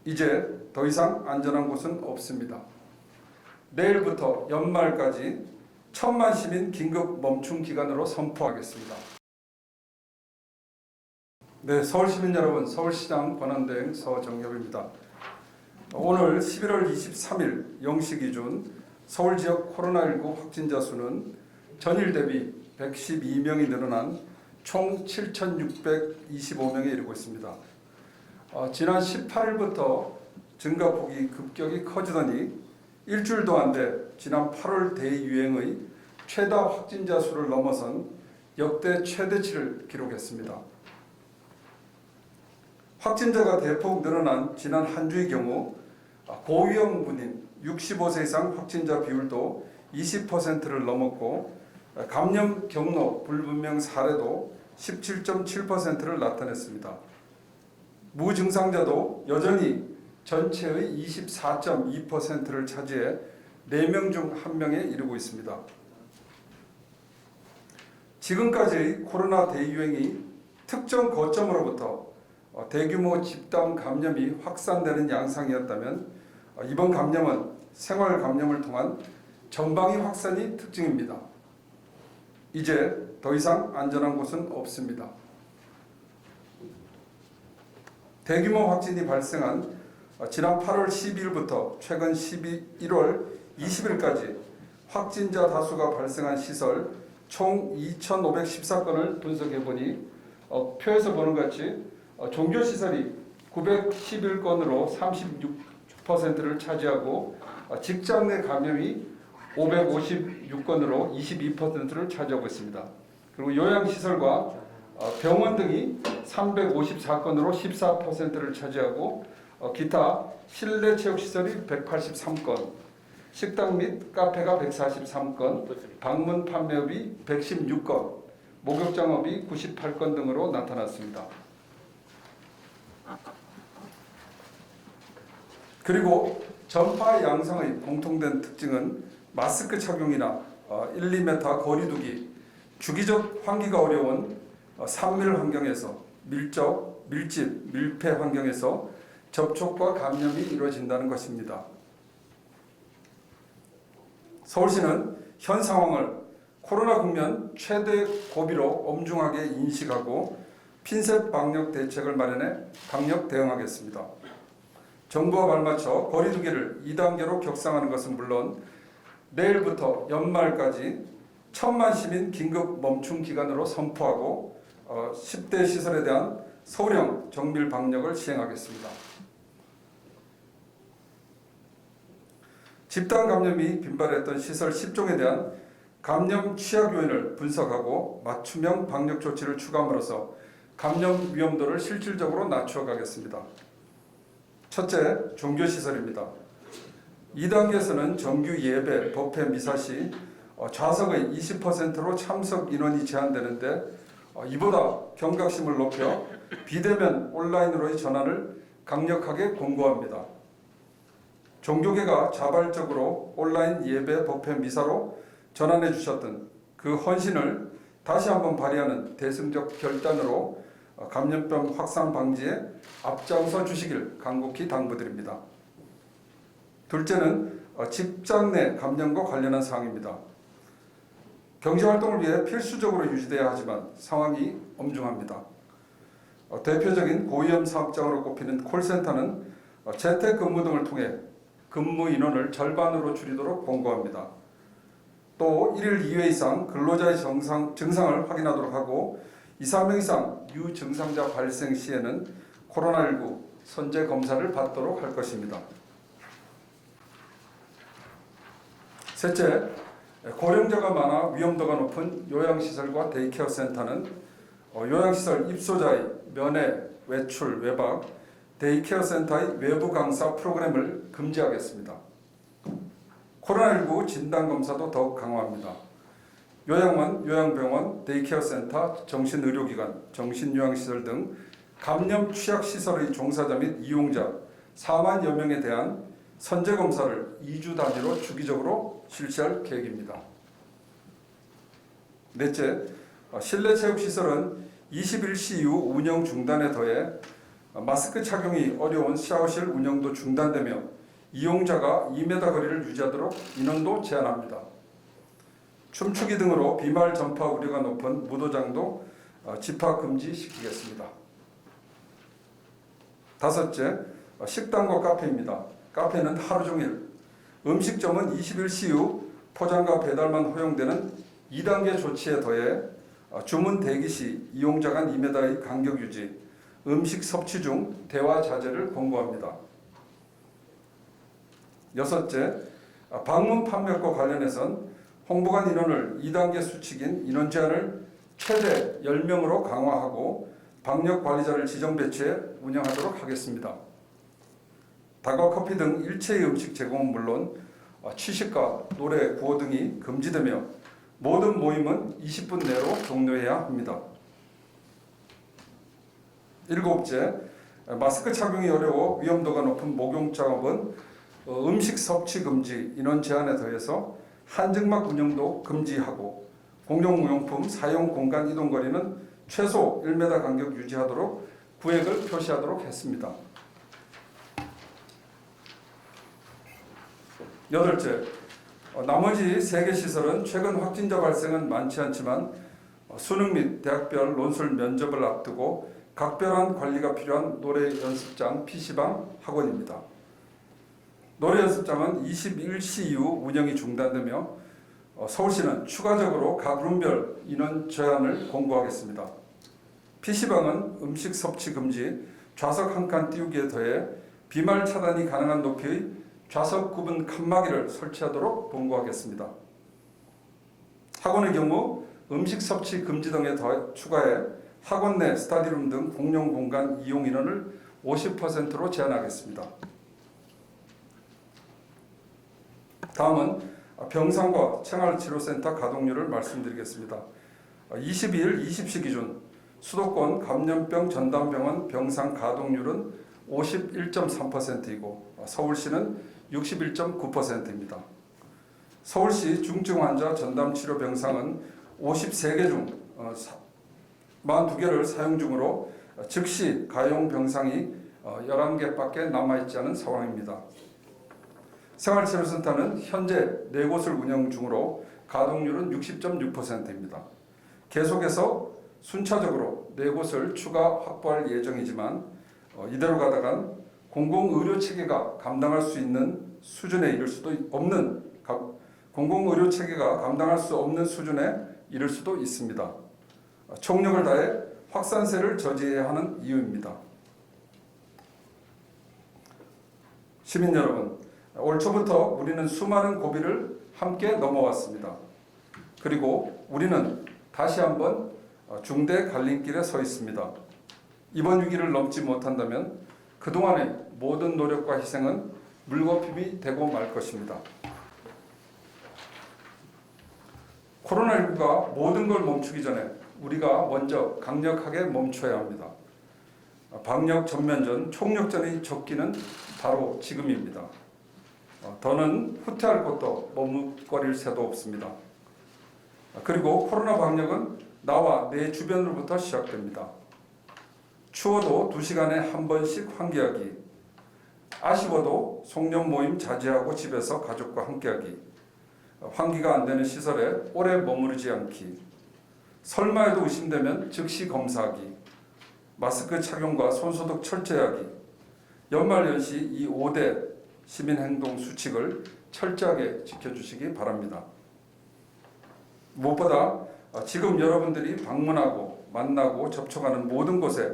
이제 더 이상 안전한 곳은 없습니다. 내일부터 연말까지 1,000만 시민 긴급 멈춤 기간으로 선포하겠습니다. 네, 서울시민 여러분, 서울시장 권한대행 서정엽입니다. 오늘 11월 23일 0시 기준 서울 지역 코로나19 확진자 수는 전일 대비 112명이 늘어난 총 7,625명에 이르고 있습니다. 지난 18일부터 증가폭이 급격히 커지더니 일주일도 안 돼 지난 8월 대유행의 최다 확진자 수를 넘어선 역대 최대치를 기록했습니다. 확진자가 대폭 늘어난 지난 한 주의 경우 고위험 군인 65세 이상 확진자 비율도 20%를 넘었고 감염 경로 불분명 사례도 17.7%를 나타냈습니다. 무증상자도 여전히 전체의 24.2%를 차지해 4명 중 1명에 이르고 있습니다. 지금까지 코로나 대유행이 특정 거점으로부터 대규모 집단 감염이 확산되는 양상이었다면 이번 감염은 생활 감염을 통한 전방위 확산이 특징입니다. 이제 더 이상 안전한 곳은 없습니다. 대규모 확진이 발생한 지난 8월 12일부터 최근 1월 20일까지 확진자 다수가 발생한 시설 총 2,514건을 분석해보니 표에서 보는 것 같이 종교시설이 911건으로 36%를 차지하고 직장 내 감염이 556건으로 22%를 차지하고 있습니다. 그리고 요양시설과 병원 등이 354건으로 14%를 차지하고 기타 실내 체육시설이 183건, 식당 및 카페가 143건, 방문 판매업이 116건, 목욕장업이 98건 등으로 나타났습니다. 그리고 전파 양상의 공통된 특징은 마스크 착용이나 1, 2m 거리 두기, 주기적 환기가 어려운 산밀 환경에서 밀집, 밀폐 환경에서 접촉과 감염이 이루어진다는 것입니다. 서울시는 현 상황을 코로나 국면 최대 고비로 엄중하게 인식하고 핀셋 방역 대책을 마련해 강력 대응하겠습니다. 정부와 발맞춰 거리 두기를 2단계로 격상하는 것은 물론 내일부터 연말까지 1,000만 시민 긴급 멈춤 기간으로 선포하고 10대 시설에 대한 서울형 정밀 방역을 시행하겠습니다. 집단 감염이 빈발했던 시설 10종에 대한 감염 취약 요인을 분석하고 맞춤형 방역 조치를 추가함으로써 감염 위험도를 실질적으로 낮추어 가겠습니다. 첫째, 종교시설입니다. 2단계에서는 정규 예배, 법회, 미사 시 좌석의 20%로 참석 인원이 제한되는데 이보다 경각심을 높여 비대면 온라인으로의 전환을 강력하게 권고합니다. 종교계가 자발적으로 온라인 예배, 법회, 미사로 전환해 주셨던 그 헌신을 다시 한번 발휘하는 대승적 결단으로 감염병 확산 방지에 앞장서 주시길 간곡히 당부드립니다. 둘째는 직장 내 감염과 관련한 사항입니다. 경제활동을 위해 필수적으로 유지돼야 하지만 상황이 엄중합니다. 대표적인 고위험 사업장으로 꼽히는 콜센터는 재택근무 등을 통해 근무 인원을 절반으로 줄이도록 권고합니다. 또 1일 2회 이상 근로자의 증상을 확인하도록 하고 2, 3명 이상 유증상자 발생 시에는 코로나19 선제 검사를 받도록 할 것입니다. 셋째, 고령자가 많아 위험도가 높은 요양시설과 데이케어 센터는 요양시설 입소자의 면회, 외출, 외박, 데이케어 센터의 외부 강사 프로그램을 금지하겠습니다. 코로나19 진단검사도 더욱 강화합니다. 요양원, 요양병원, 데이케어 센터, 정신의료기관, 정신요양시설 등 감염 취약시설의 종사자 및 이용자 4만여 명에 대한 선제검사를 2주 단위로 주기적으로 실시할 계획입니다. 넷째, 실내 체육시설은 21시 이후 운영 중단에 더해 마스크 착용이 어려운 샤워실 운영도 중단되며 이용자가 2m 거리를 유지하도록 인원도 제한합니다. 춤추기 등으로 비말 전파 우려가 높은 무도장도 집합 금지시키겠습니다. 다섯째, 식당과 카페입니다. 카페는 하루 종일, 음식점은 20일 이후 포장과 배달만 허용되는 2단계 조치에 더해 주문 대기 시 이용자 간 2m의 간격 유지, 음식 섭취 중 대화 자제를 권고합니다. 여섯째, 방문 판매과 관련해선 홍보관 인원을 2단계 수칙인 인원 제한을 최대 10명으로 강화하고 방역 관리자를 지정 배치해 운영하도록 하겠습니다. 다과 커피 등 일체의 음식 제공은 물론 취식과 노래, 구호 등이 금지되며 모든 모임은 20분 내로 종료해야 합니다. 일곱째, 마스크 착용이 어려워 위험도가 높은 목욕 작업은 음식 섭취 금지, 인원 제한에 더해서 한증막 운영도 금지하고 공용용품 사용 공간 이동 거리는 최소 1m 간격 유지하도록 구획을 표시하도록 했습니다. 여덟째, 나머지 3개 시설은 최근 확진자 발생은 많지 않지만 수능 및 대학별 논술 면접을 앞두고 각별한 관리가 필요한 노래 연습장, PC방, 학원입니다. 노래 연습장은 21시 이후 운영이 중단되며 서울시는 추가적으로 각 룸별 인원 제한을 공고하겠습니다. PC방은 음식 섭취 금지, 좌석 한 칸 띄우기에 더해 비말 차단이 가능한 높이의 좌석 구분 칸막이를 설치하도록 권고하겠습니다. 학원의 경우 음식 섭취 금지 등에 추가해 학원 내 스터디룸 등 공용 공간 이용 인원을 50%로 제한하겠습니다. 다음은 병상과 생활치료센터 가동률을 말씀드리겠습니다. 22일 20시 기준 수도권 감염병 전담병원 병상 가동률은 51.3%이고 서울시는 61.9%입니다. 서울시 중증 환자 전담치료 병상은 53개 중 42개를 사용 중으로 즉시 가용 병상이 11개밖에 남아있지 않은 상황입니다. 생활치료센터는 현재 4곳을 운영 중으로 가동률은 60.6%입니다. 계속해서 순차적으로 4곳을 추가 확보할 예정이지만 이대로 가다간 공공의료체계가 감당할 수 있는 수준에 이를 수도 없는 공공의료체계가 감당할 수 없는 수준에 이를 수도 있습니다. 총력을 다해 확산세를 저지해야 하는 이유입니다. 시민 여러분, 올 초부터 우리는 수많은 고비를 함께 넘어왔습니다. 그리고 우리는 다시 한번 중대 갈림길에 서 있습니다. 이번 위기를 넘지 못한다면 그동안의 모든 노력과 희생은 물거품이 되고 말 것입니다. 코로나19가 모든 걸 멈추기 전에 우리가 먼저 강력하게 멈춰야 합니다. 방역 전면전, 총력전의 적기는 바로 지금입니다. 더는 후퇴할 것도 머뭇거릴 새도 없습니다. 그리고 코로나 방역은 나와 내 주변으로부터 시작됩니다. 추워도 2시간에 한 번씩 환기하기, 아쉬워도 송년 모임 자제하고 집에서 가족과 함께하기, 환기가 안 되는 시설에 오래 머무르지 않기, 설마에도 의심되면 즉시 검사하기, 마스크 착용과 손소독 철저히 하기, 연말연시 이 5대 시민행동 수칙을 철저하게 지켜주시기 바랍니다. 무엇보다 지금 여러분들이 방문하고 만나고 접촉하는 모든 곳에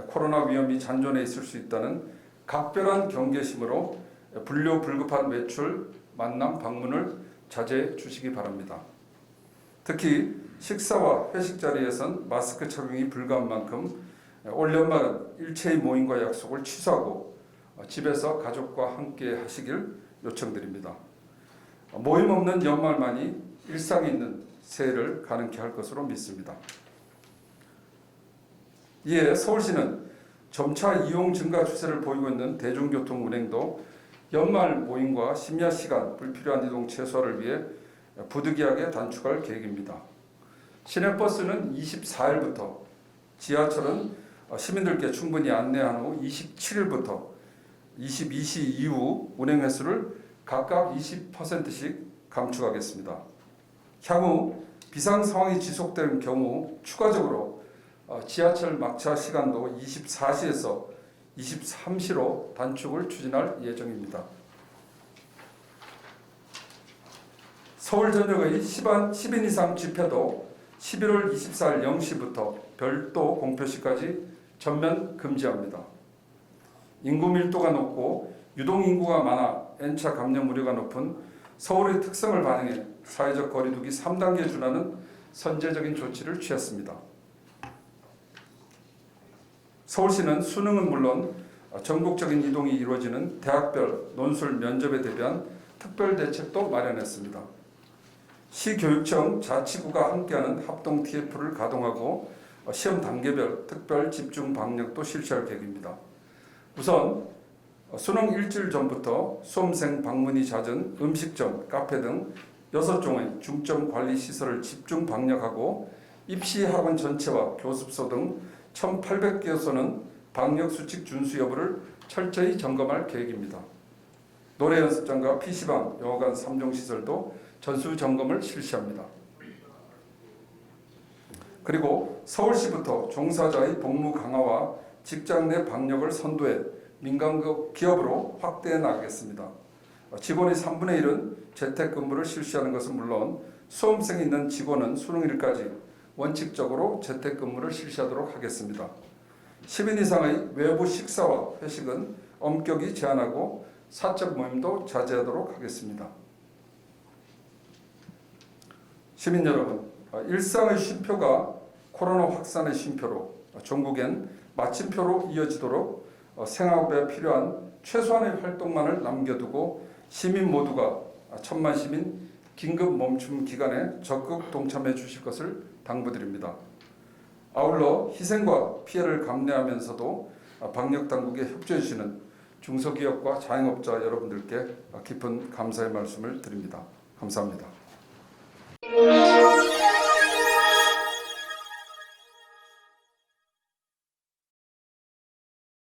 코로나 위험이 잔존해 있을 수 있다는 각별한 경계심으로 불료불급한 외출, 만남, 방문을 자제해 주시기 바랍니다. 특히 식사와 회식 자리에선 마스크 착용이 불가한 만큼 올 연말은 일체의 모임과 약속을 취소하고 집에서 가족과 함께 하시길 요청드립니다. 모임 없는 연말만이 일상이 있는 새해를 가능케 할 것으로 믿습니다. 이에 서울시는 점차 이용 증가 추세를 보이고 있는 대중교통 운행도 연말 모임과 심야 시간 불필요한 이동 최소화를 위해 부득이하게 단축할 계획입니다. 시내버스는 24일부터, 지하철은 시민들께 충분히 안내한 후 27일부터 22시 이후 운행 횟수를 각각 20%씩 감축하겠습니다. 향후 비상 상황이 지속될 경우 추가적으로 지하철 막차 시간도 24시에서 23시로 단축을 추진할 예정입니다. 서울 전역의 10인 이상 집회도 11월 24일 0시부터 별도 공표시까지 전면 금지합니다. 인구 밀도가 높고 유동인구가 많아 N차 감염 우려가 높은 서울의 특성을 반영해 사회적 거리두기 3단계에 준하는 선제적인 조치를 취했습니다. 서울시는 수능은 물론 전국적인 이동이 이루어지는 대학별 논술 면접에 대비한 특별 대책도 마련했습니다. 시교육청 자치구가 함께하는 합동 TF를 가동하고 시험 단계별 특별 집중 방역도 실시할 계획입니다. 우선 수능 일주일 전부터 수험생 방문이 잦은 음식점, 카페 등 6종의 중점 관리 시설을 집중 방역하고 입시 학원 전체와 교습소 등 1,800개소는 방역 수칙 준수 여부를 철저히 점검할 계획입니다. 노래 연습장과 PC방, 영화관 3종 시설도 전수 점검을 실시합니다. 그리고 서울시부터 종사자의 복무 강화와 직장 내 방역을 선도해 민간 기업으로 확대해 나가겠습니다. 직원의 3분의 1은 재택근무를 실시하는 것은 물론 수험생이 있는 직원은 수능일까지 원칙적으로 재택근무를 실시하도록 하겠습니다. 10인 이상의 외부 식사와 회식은 엄격히 제한하고 사적 모임도 자제하도록 하겠습니다. 시민 여러분, 일상의 쉼표가 코로나 확산의 쉼표로 전국엔 마침표로 이어지도록 생활에 필요한 최소한의 활동만을 남겨두고 시민 모두가 천만 시민 긴급 멈춤 기간에 적극 동참해 주실 것을 당부드립니다. 아울러 희생과 피해를 감내하면서도 방역 당국에 협조해 주시는 중소기업과 자영업자 여러분들께 깊은 감사의 말씀을 드립니다. 감사합니다.